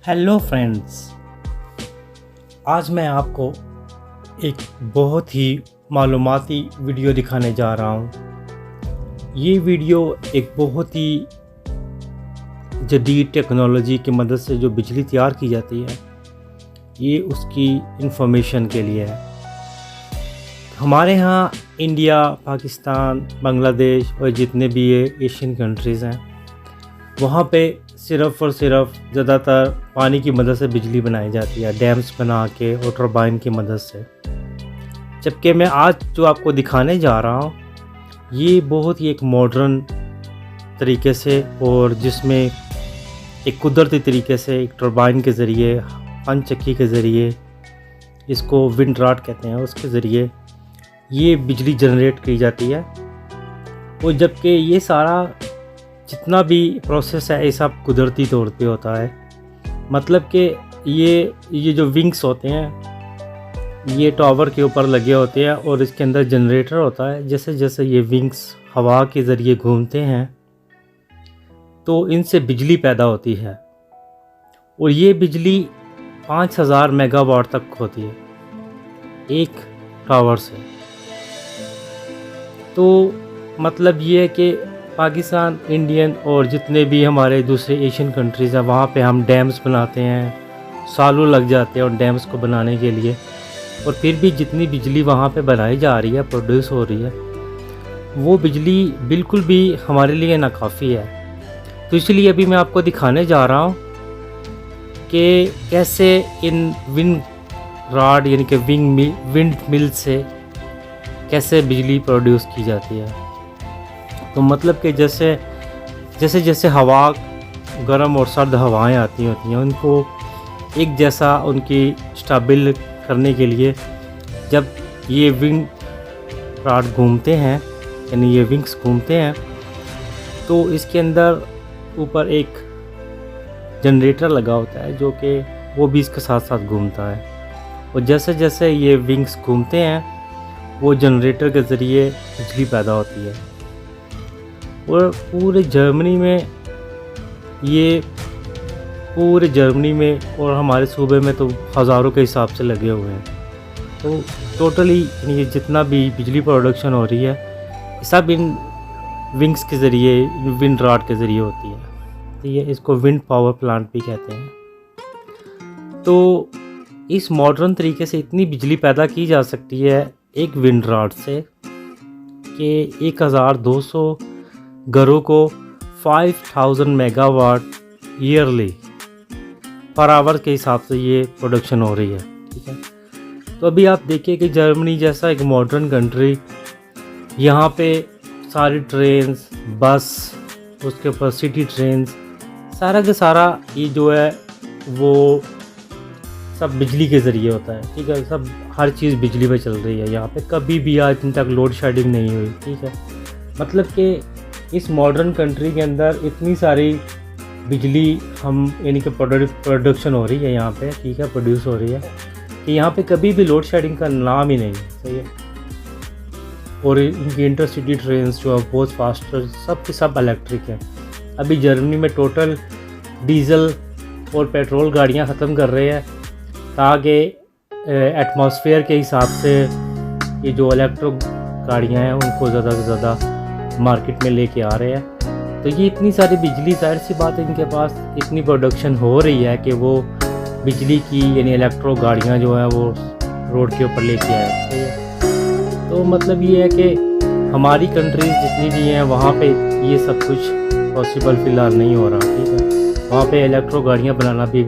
Hello friends, आज मैं आपको एक बहुत ही मालूमाती वीडियो दिखाने जा रहा हूँ। ये वीडियो एक बहुत ही जदीद टेक्नोलॉजी की मदद से जो बिजली तैयार की जाती है, ये उसकी इंफॉर्मेशन के लिए है। हमारे यहाँ इंडिया, पाकिस्तान, बांग्लादेश और जितने भी ये एशियन कंट्रीज़ हैं, वहाँ पे सिर्फ़ और सिर्फ ज़्यादातर पानी की मदद से बिजली बनाई जाती है, डैम्स बना के और टरबाइन की मदद से। जबकि मैं आज जो आपको दिखाने जा रहा हूँ, ये बहुत ही एक मॉडर्न तरीके से और जिसमें एक कुदरती तरीके से एक टरबाइन के ज़रिए, पंचक्की के ज़रिए, इसको विंड रॉड कहते हैं, उसके ज़रिए ये बिजली जनरेट की जाती है। और जबकि ये सारा जितना भी प्रोसेस है, ये सब कुदरती तौर पे होता है। मतलब कि ये जो विंग्स होते हैं, ये टावर के ऊपर लगे होते हैं और इसके अंदर जनरेटर होता है। जैसे जैसे ये विंग्स हवा के ज़रिए घूमते हैं तो इनसे बिजली पैदा होती है और ये बिजली 5000 मेगावाट तक होती है एक टावर से। तो मतलब ये है कि पाकिस्तान, इंडियन और जितने भी हमारे दूसरे एशियन कंट्रीज़ हैं, वहाँ पे हम डैम्स बनाते हैं, सालों लग जाते हैं और डैम्स को बनाने के लिए। और फिर भी जितनी बिजली वहाँ पे बनाई जा रही है, प्रोड्यूस हो रही है, वो बिजली बिल्कुल भी हमारे लिए नाकाफ़ी है। तो इसलिए अभी मैं आपको दिखाने जा रहा हूँ कि कैसे इन विंड रॉड यानी कि विंड मिल से कैसे बिजली प्रोड्यूस की जाती है। तो मतलब कि जैसे जैसे हवा, गर्म और सर्द हवाएं आती होती हैं, उनको एक जैसा उनकी स्टेबल करने के लिए जब ये विंड रॉड घूमते हैं, यानी ये विंग्स घूमते हैं, तो इसके अंदर ऊपर एक जनरेटर लगा होता है जो कि वो भी इसके साथ साथ घूमता है। और जैसे जैसे ये विंग्स घूमते हैं, वो जनरेटर के ज़रिए बिजली पैदा होती है। और पूरे जर्मनी में और हमारे सूबे में तो हज़ारों के हिसाब से लगे हुए हैं। तो टोटली ये जितना भी बिजली प्रोडक्शन हो रही है, सब इन विंग्स के ज़रिए, विंड रॉड के ज़रिए होती है। तो ये इसको विंड पावर प्लांट भी कहते हैं। तो इस मॉडर्न तरीके से इतनी बिजली पैदा की जा सकती है एक विंड रॉड से कि 1200 घरों को 5000 मेगावाट ईयरली पर आवर के हिसाब से ये प्रोडक्शन हो रही है। ठीक है, तो अभी आप देखिए कि जर्मनी जैसा एक मॉडर्न कंट्री, यहाँ पे सारी ट्रेन्स, बस, उसके ऊपर सिटी ट्रेन्स, सारा का सारा ये जो है वो सब बिजली के ज़रिए होता है। ठीक है, सब हर चीज़ बिजली पे चल रही है। यहाँ पे कभी भी आज तक लोड शेडिंग नहीं हुई। ठीक है, मतलब कि इस मॉडर्न कंट्री के अंदर इतनी सारी बिजली हम यानी कि प्रोडक्शन हो रही है यहाँ पे, ठीक है, प्रोड्यूस हो रही है कि यहाँ पे कभी भी लोड शेडिंग का नाम ही नहीं। सही है। और इनकी इंटरसिटी ट्रेन्स जो है बहुत फास्टर, सब के सब इलेक्ट्रिक हैं। अभी जर्मनी में टोटल डीज़ल और पेट्रोल गाड़ियाँ ख़त्म कर रहे हैं ताकि एटमॉस्फेयर के हिसाब से ये जो इलेक्ट्रिक गाड़ियाँ हैं उनको ज़्यादा से ज़्यादा मार्केट में लेके आ रहे हैं। तो ये इतनी सारी बिजली, जाहिर सी बात है इनके पास इतनी प्रोडक्शन हो रही है कि वो बिजली की यानी इलेक्ट्रो गाड़ियाँ जो हैं वो रोड के ऊपर लेके आए। सही है। तो मतलब ये है कि हमारी कंट्रीज जितनी भी हैं वहाँ पे ये सब कुछ पॉसिबल फ़िलहाल नहीं हो रहा। ठीक है, वहाँ पे इलेक्ट्रो गाड़ियाँ बनाना भी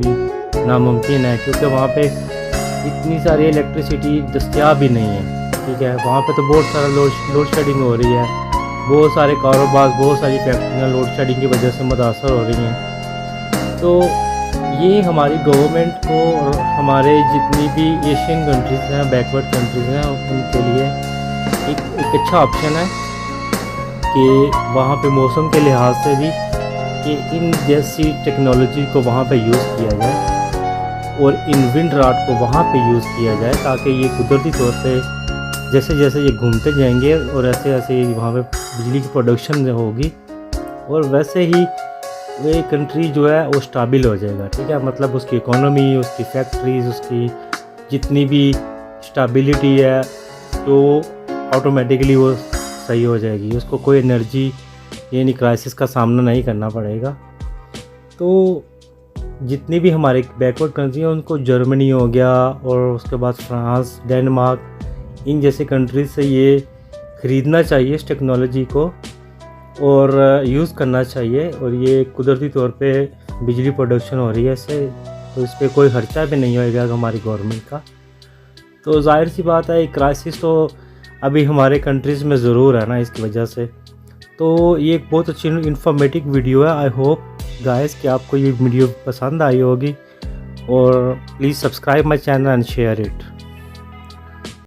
नामुमकिन है क्योंकि वहाँ पे इतनी सारी इलेक्ट्रिसिटी दस्तयाब ही नहीं है। ठीक है, वहाँ पे तो बहुत सारा लोड शेडिंग हो रही है। बहुत सारे कारोबार, बहुत सारी फैक्ट्रियाँ लोड शेडिंग की वजह से मुतासर हो रही हैं। तो ये हमारी गवर्नमेंट को और हमारे जितनी भी एशियन कंट्रीज़ हैं, बैकवर्ड कंट्रीज़ हैं, उनके लिए एक अच्छा ऑप्शन है कि वहाँ पे मौसम के लिहाज से भी कि इन जैसी टेक्नोलॉजी को वहाँ पे यूज़ किया जाए और इन विंड रॉड को वहाँ पे यूज़ किया जाए ताकि ये कुदरती तौर पे जैसे जैसे ये घूमते जाएंगे और ऐसे ऐसे वहाँ पे बिजली की प्रोडक्शन होगी और वैसे ही वो कंट्री जो है वो स्टेबल हो जाएगा, ठीक है। मतलब उसकी इकोनॉमी, उसकी फैक्ट्रीज, उसकी जितनी भी स्टेबिलिटी है तो ऑटोमेटिकली वो सही हो जाएगी, उसको कोई एनर्जी यानी क्राइसिस का सामना नहीं करना पड़ेगा। तो जितनी भी हमारे बैकवर्ड कंट्री हैं उनको जर्मनी हो गया और उसके बाद फ्रांस, डेनमार्क, इन जैसे कंट्रीज से ये ख़रीदना चाहिए इस टेक्नोलॉजी को और यूज़ करना चाहिए। और ये कुदरती तौर पे बिजली प्रोडक्शन हो रही है इससे, तो इस पर कोई खर्चा भी नहीं होएगा हमारी गवर्नमेंट का। तो जाहिर सी बात है क्राइसिस तो अभी हमारे कंट्रीज़ में ज़रूर है ना इसकी वजह से। तो ये एक बहुत अच्छी इन्फॉर्मेटिव वीडियो है। आई होप गाइस कि आपको ये वीडियो पसंद आई होगी और please subscribe my channel and share it.